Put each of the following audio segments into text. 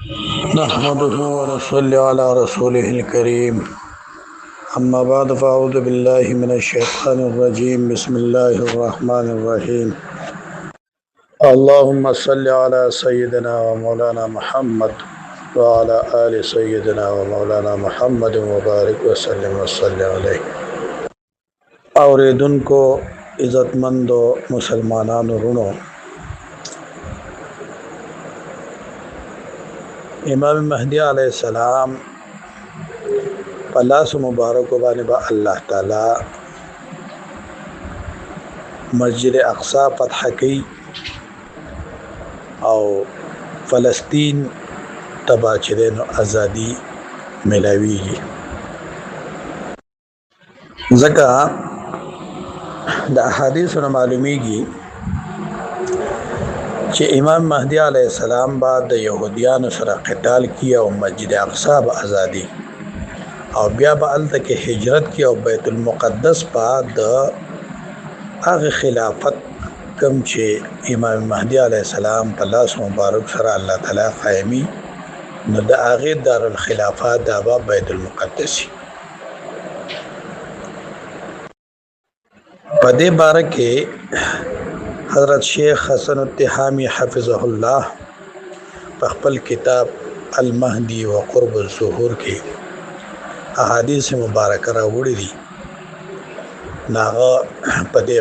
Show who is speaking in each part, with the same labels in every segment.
Speaker 1: نحمده ونصلي على رسوله الكريم أما بعد فأعوذ بالله من الشيطان الرجيم بسم الله الرحمن الرحيم اللهم صل على سيدنا ومولانا محمد وعلى آل سيدنا ومولانا محمد وبارك وسلم وصلي عليه اوریدونکو عزتمندو مسلمانانو رونو امام مهدی علیہ السلام په لاس مبارک باندې با الله تعالی مسجد اقصا فتح کی او فلسطین تبا چدنو ازادي ملاویږي ځکه د احادیثو معلومیږي چې امام مهدی علیہ السلام بعد د يهوديانو سره قتال کیه او مسجد اقصا به ازادي او بیا به الته کې هجرت کی او بیت المقدس بعد د هغه خلافت کم چې امام مهدی علیہ السلام په لاس مبارک سره الله تعالی قائمي نو د هغه دار الخلافه د بیت المقدس په دې باره کې حضرت شیخ حسن التحامی حفظه الله په خپل کتاب المهدی وقرب الظهور کې احادیث مبارکه راوړي دي ناغه په دې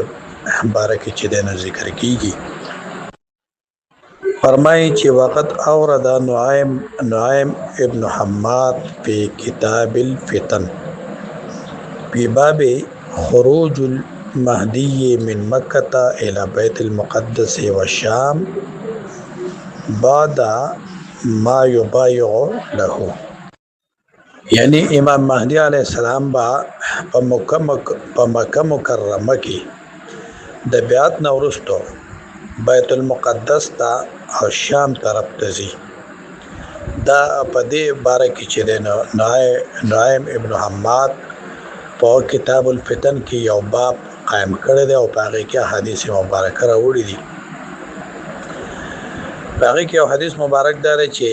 Speaker 1: باره کې چې د ذکر کیږي فرمایي چې وقت اورد نعیم ابن حماد په کتاب الفتن په باب خروج المهدي من مكة إلى بيت المقدس والشام بعد ما يبايع له یعنی امام مهدی علیہ السلام با په مکه مکرمه کې د بیعت نورستو بیت المقدس تا او شام طرف ته ځي دا په دې باره کې چې نعیم ابن حماد په کتاب الفتن کې یو باب قائم کړی دی او په هغه کې حدیث مبارک راوړي دي په هغه کې یو حدیث مبارک دی چې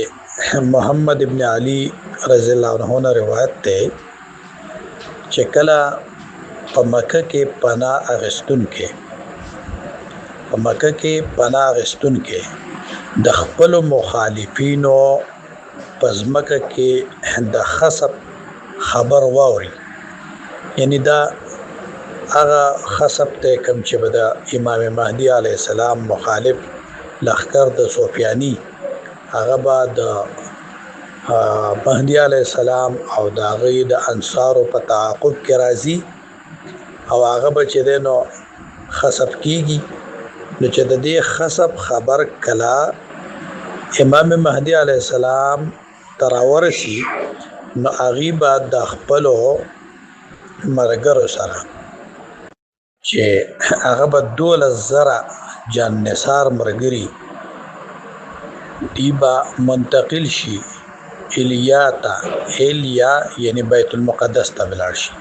Speaker 1: محمد ابن علی رضی الله عنه روایت ده چې کله په مکه کې پناه اغستون کې د خپل مخالفینو پزمکه کې د خصب خبر واوري یعنی دا هغه خصب ته کوم چې بدا امام مهدی علی السلام مخالف لخر د سفیانی هغه بعد مهدی علی السلام او دا غي د انصار په تعاقب کې راځي او هغه بچ دینو خصب کیږي نو چې د دې خصب خبر کلا امام مهدی علی السلام تراورشي نو هغه بعد د خپل مرګرو سره چې هغه به 2000 جان نثار مرګري دیبا منتقل شي الیا یعنی بیت المقدس ته بلار شي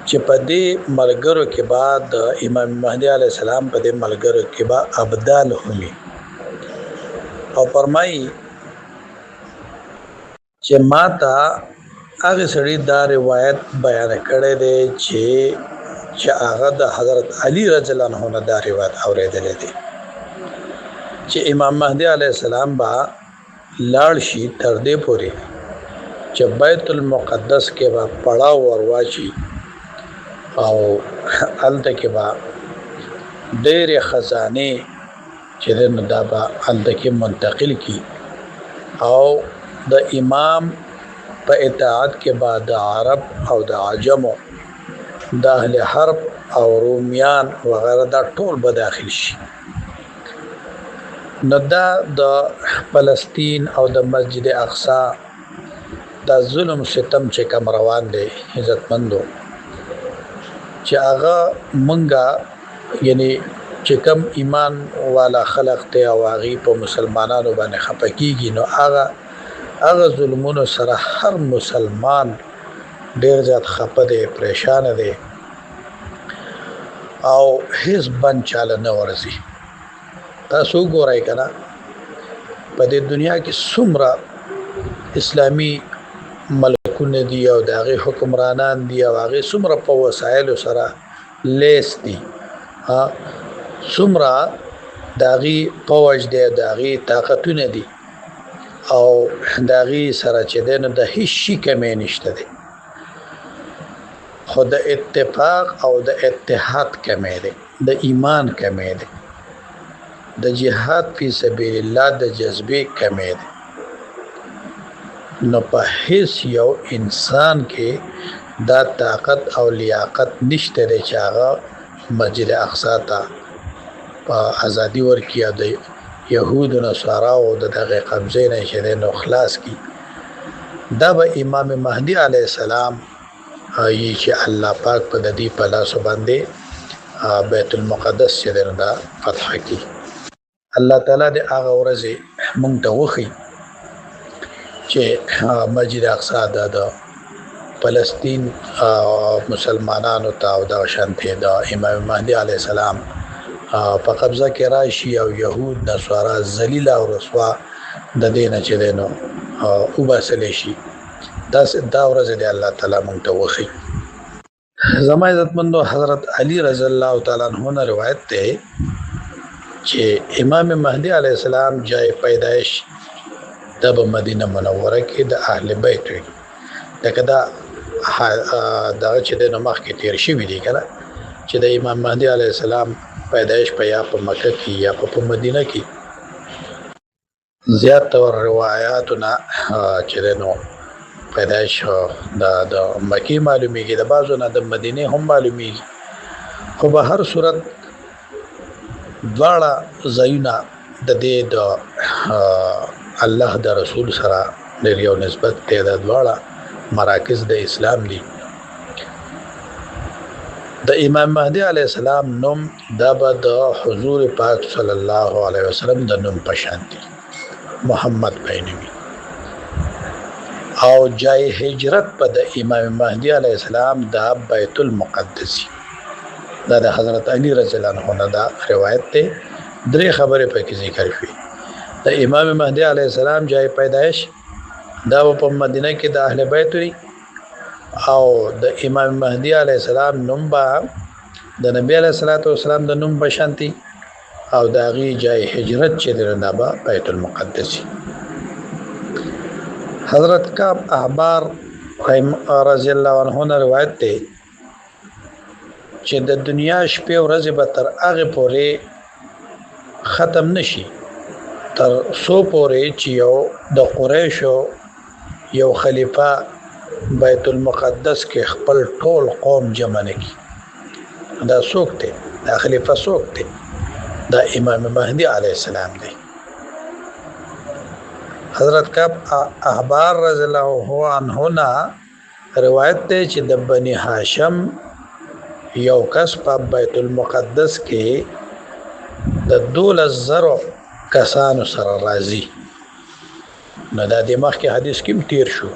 Speaker 1: چې په دې ملګرو کې بعد امام مهدی علی السلام په دې ملګرو کې با ابدال همي او فرمایي چې ماته هغه سړي دا روایت بیان کړی دی چې هغه د حضرت علی رضی الله عنه نه دا روایت اوریدل دي چې امام مهدی علی السلام با لاړ شي تر دې پورې چې بیت المقدس کې با پړاو ورواچي او الته کې با ډېر خزانه چې د ندابا الته کې منتقل کی او د امام په اطاعت کې بعد عرب او د عجمو د اهل حرب او رومیان وغیرہ دا ټول به داخل شي نو دا د فلسطین او د مسجد اقصا دا ظلم ستم چې کوم روان دی عزتمندو چې هغه مونږه یعنی چې کوم ایمان والا خلق ته او هغه په مسلمانانو باندې خپکیږي نو هغه ظلمونو سره هر مسلمان ډیر زیات خپه دی پریشان دی او هیڅ بند چاله نه ورزي تاسو ګورئ کنه په دې دنیا کې څومره اسلامی ملکونه دي او د هغې حکمرانان دي او هغې څومره په وسایلو سره لیس دي، څومره د هغې پوج دی، د هغې طاقتونه دي او د هغې سره چې دی نو د هیڅ شي کمی نشته دی، خو د اتفاق او د اتحاد کمی دی، د ایمان کمی دی، د جهاد فی سبیل الله د جذبې کمی دی. نو په هیڅ یو انسان کې دا طاقت او لیاقت نشته دی چې هغه مسجد اقصی ته په ازادي ورکړي او د یهودو نصاراو د دغې قبضې نه چې دی نو خلاص کړي. دا به امام مهدي علیه السلام یي چې الله پاک په د دې په لاسو باندې بیت المقدس چې دی نو دا فتح کړي. الله تعالی د هغه ورځې موږ ته وښي چې مسجد اقصی د فلسطین مسلمانانو ته او د شانته د امام مهدي علیه السلام په قبضه کې راشي او يهود نصارا ذلیل او رسوا د دینه چې دینو او باسل شي. دا ورځ دی الله تعالی مونږ ته وښي. زما عزتمندو حضرت علی رضی الله تعالی عنہ نه روایت ده چې امام مهدي علیه السلام جای پیدائش د مدینه منوره کې د اهل بیت وي. لکه دا چې د مخ کې تیر شوی دی کنه چې د امام مهدي علیه السلام پیدائش په یا په مکه کې یا په مدینه کې زیات تور روایتونه چې نو پیدائش د مکی معلومیږي، د بازو نه د مدینه هم معلومیږي، خو به هر صورت دواړه ځایونه د دې د الله د رسول سره لري یو نسبت ته د دواړه مراکز د اسلام دي. د امام مهدي علیه السلام نوم دا به د حضور پاک صلی الله علیه وسلم د نوم په شان دی، محمد بینوي. او جای هجرت په د امام مهدي علیه السلام د بیت المقدس دا د حضرت علی رضی الله عنه دا روایت ته درې خبرې پکې ذکر شوي. د امام مهدي علیه السلام جای پیدائش دا په مدینه کې د اهل بیت لري او د امام مهدي علیه السلام نوم به د نبی علیه السلام د نوم په شانتي او د هغې جای هجرت چې دی دا به بیت المقدس. حضرت کعب احبار رضی الله عنه نه روایت دی چې د دنیا شپې ورځې به تر هغې پورې ختم نشي تر څو پورې چې یو د قریشو یو خلیفہ بیت المقدس کې خپل ټول قوم جمع نه کړي. دا څوک دی؟ دا خلیفہ څوک دی؟ دا امام مهدي علیه السلام دی. حضرت کعب احبار رضی الله عنه نه روایت دی چې د بني هاشم یو کس په بیت المقدس کې د 12,000 کسانو سره راځي. نو دا د مخکې حدیث کې تیر شو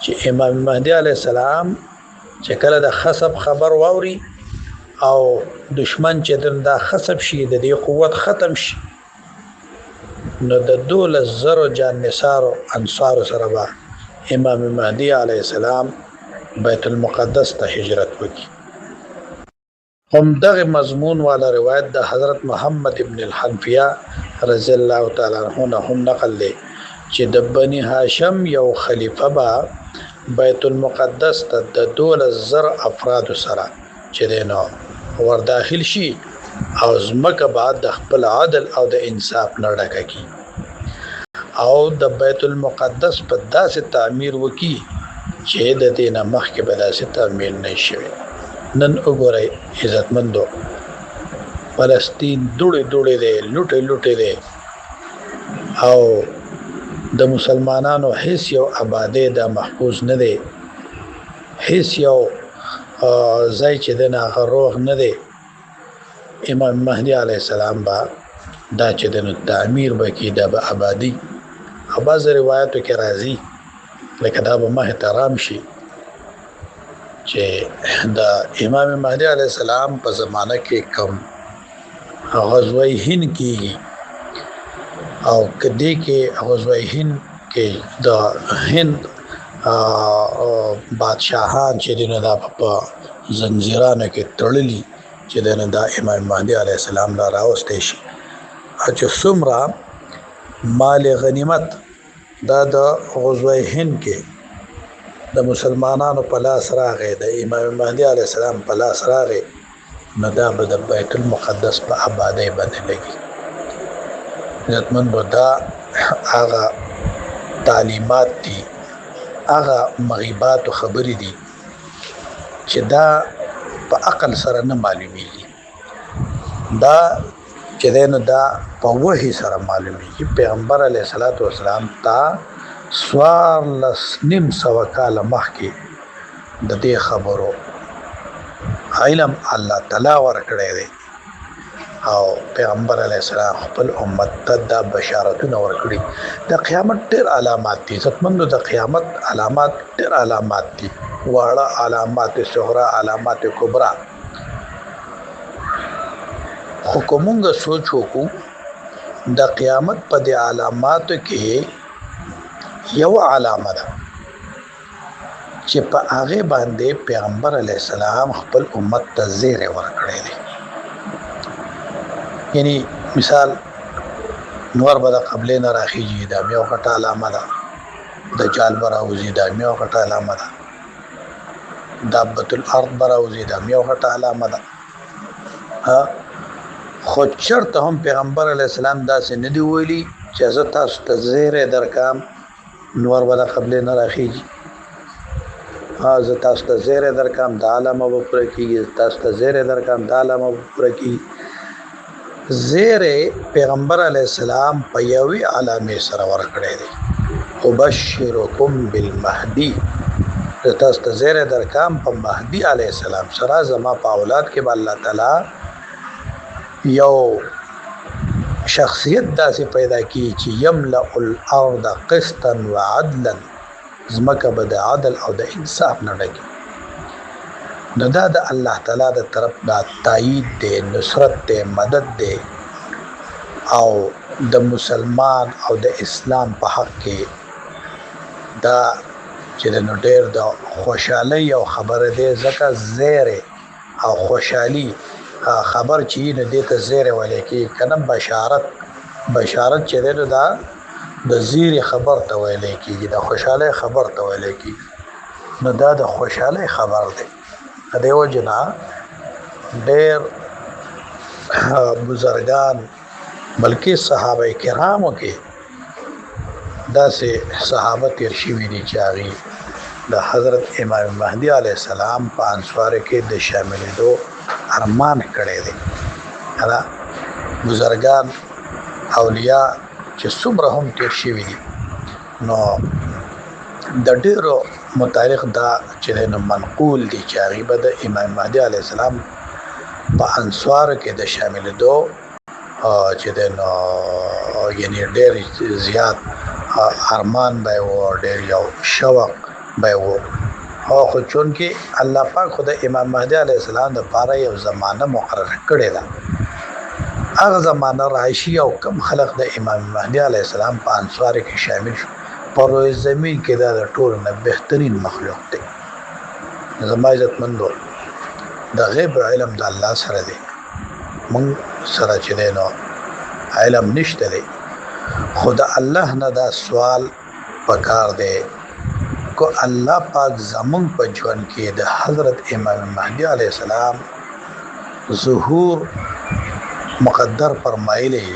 Speaker 1: چې امام مهدي علیه السلام چې کله د خصب خبر واوري او دشمن چې دا خصب شي د دې قوت ختم شي نو د 12,000 جان نثارو انصار سره به امام مهدي علیه السلام بیت المقدس ته هجرت وکړي. هم دغه مضمون والا روایت د حضرت محمد ابن الحنفیه رضی الله تعالی عنہ هم نقل دی چې د بني هاشم یو خلیفہ با بیت المقدس ته د 12,000 افراد سره چې دینو ور داخل شي او زمکه بعد د خپل عدل او د انصاف نه ډکه کی او د بیت المقدس په داسې تعمیر وکي چې د دې نه مخکې به داسې تعمیر نه شوی. نن وګورئ عزتمندو فلسطین دوړې دی، لوټې دی او د مسلمانانو هیڅ یو آبادی دا محفوظ نه دی، هیڅ یو ځای چې د هغه روغ نه دی. امام مهدي علیه السلام با دا چې د تعمیر بکی دا به آبادی او بعض روایتو کې راځي لکه دا به محترام شي چې د امام مهدي علیه السلام په زمانه کې کم غزوه هند کېږي او کدی کې غزوه هند کې د هند بادشاهان چې دینه دا په زنجیرانو کې تړلي چې دنه دا امام مهدي علیه السلام لا راوستي شي چې څومره مال غنیمت دا د غزوه هند کې د مسلمانانو په لاس راغی د امام مهدي علیه السلام په لاس راغی نو دا به د بیت المقدس په آبادۍ باندې لګي عزتمندو دا هغه تعلیمات دي هغه مغیبات او خبرې دي چې دا په عقل سره نه معلومیږي دا چې دا په وحي سره معلومیږي پیغمبر علیه الصلاۃ والسلام تا سوارلس نیم سوه کاله مخکې د دې خبرو علم الله تعالی ورکړی دی او پیغمبر علیه السلام خپل امت ته دا بشارتونه ورکړي د قیامت ډېر علامات دي عزتمندو د قیامت علامات ډېر علامات دي واړه علامات صغرا علامات کبرا خو کومه سوچ وکړو د قیامت په د علاماتو کې یو علامه ده چې په هغه باندې پیغمبر علیه السلام خپل امت ته زیری ورکړی دی یعنی مثال نور به د قبلې نه راخیږي دا یو غټه علامه ده دجال به راوځي دا یو غټه علامه ده دابة الارض به راوځي دا یو غټه علامه ده خو چرته هم پیغمبر علیه السلام داسې نه دی ویلي چې زه تاسو ته زیری درکام نور به د قبلې نه راخیږي زه تاسو ته زیری درکام دا علامه به پوره کېږي تاسو ته زیری درکام دا علامه به پوره کېږي زیره پیغمبر علیہ السلام په یوې علامه سره ورکړی دی وبشرکم بالمهدی تاسو ته زیره درکام په مهدی علیہ السلام سره زما په اولاد کې به الله تعالی یو شخصیت داسې پیدا کی چې یملأ الارض قسطا وعدلا زمکه به د عدل او د انصاف نه ډکه نو دا د الله تعالی د طرف دا تایید دی نصرت دی مدد دی او د مسلمان او د اسلام په حق کې دا چې د ډېر د خوشحالي او خبره دی ځکه زیره او خوشحالي خبر چې نه دی ته زیره ولې کې کنه بشارت چې دا د زیره خبر ته ویلې کېږي د خوشحالي خبر ته ویلې کېږي نو دا د خوشحالي خبر دی دیو جنا ډېر بزرگان بلکې صحابه کرامو کې داسې صحابه تیر شوي دي چې هغه د حضرت امام مهدي علیه السلام په انصار کې د شاملېدو ارمان کړی دی دا بزرگان اولیاء چې څومره هم تیر شوي دي نو د ډېرو متعلق دا چې منقول دي چې هغه به د امام مهدي علیه السلام په انصار کې د شاملېدو چې یعنی ډېر زیات ارمان به و ډېر یو شوق به و خو چون کې الله پاک خدای امام مهدي علیه السلام د پاره یو زمانه مقرر کړی ده هغه زمانه راشي او کم خلق د امام مهدي علیه السلام په انصار کې شامل شو پر زمین کې دا د ټول نه بهترین مخلوق دی زما عزتمندو د غیب علم د الله سره دی مونږ سره چې دی نو علم نشته دی خدا الله نه دا سوال پکار دی کو الله پاک زمون په ژوند کې د حضرت امام مهدي علیه السلام ظهور مقدر فرمایلی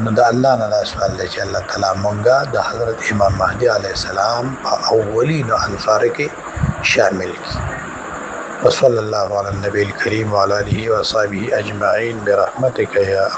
Speaker 1: نو د الله نه دا سوال دی چې الله تعالی مونږه د حضرت امام مهدي علیه السلام په اولین انصار کې شامل کړي وصلی الله علی النبی الکریم وعلى آله وصحبه اجمعین برحمتک یا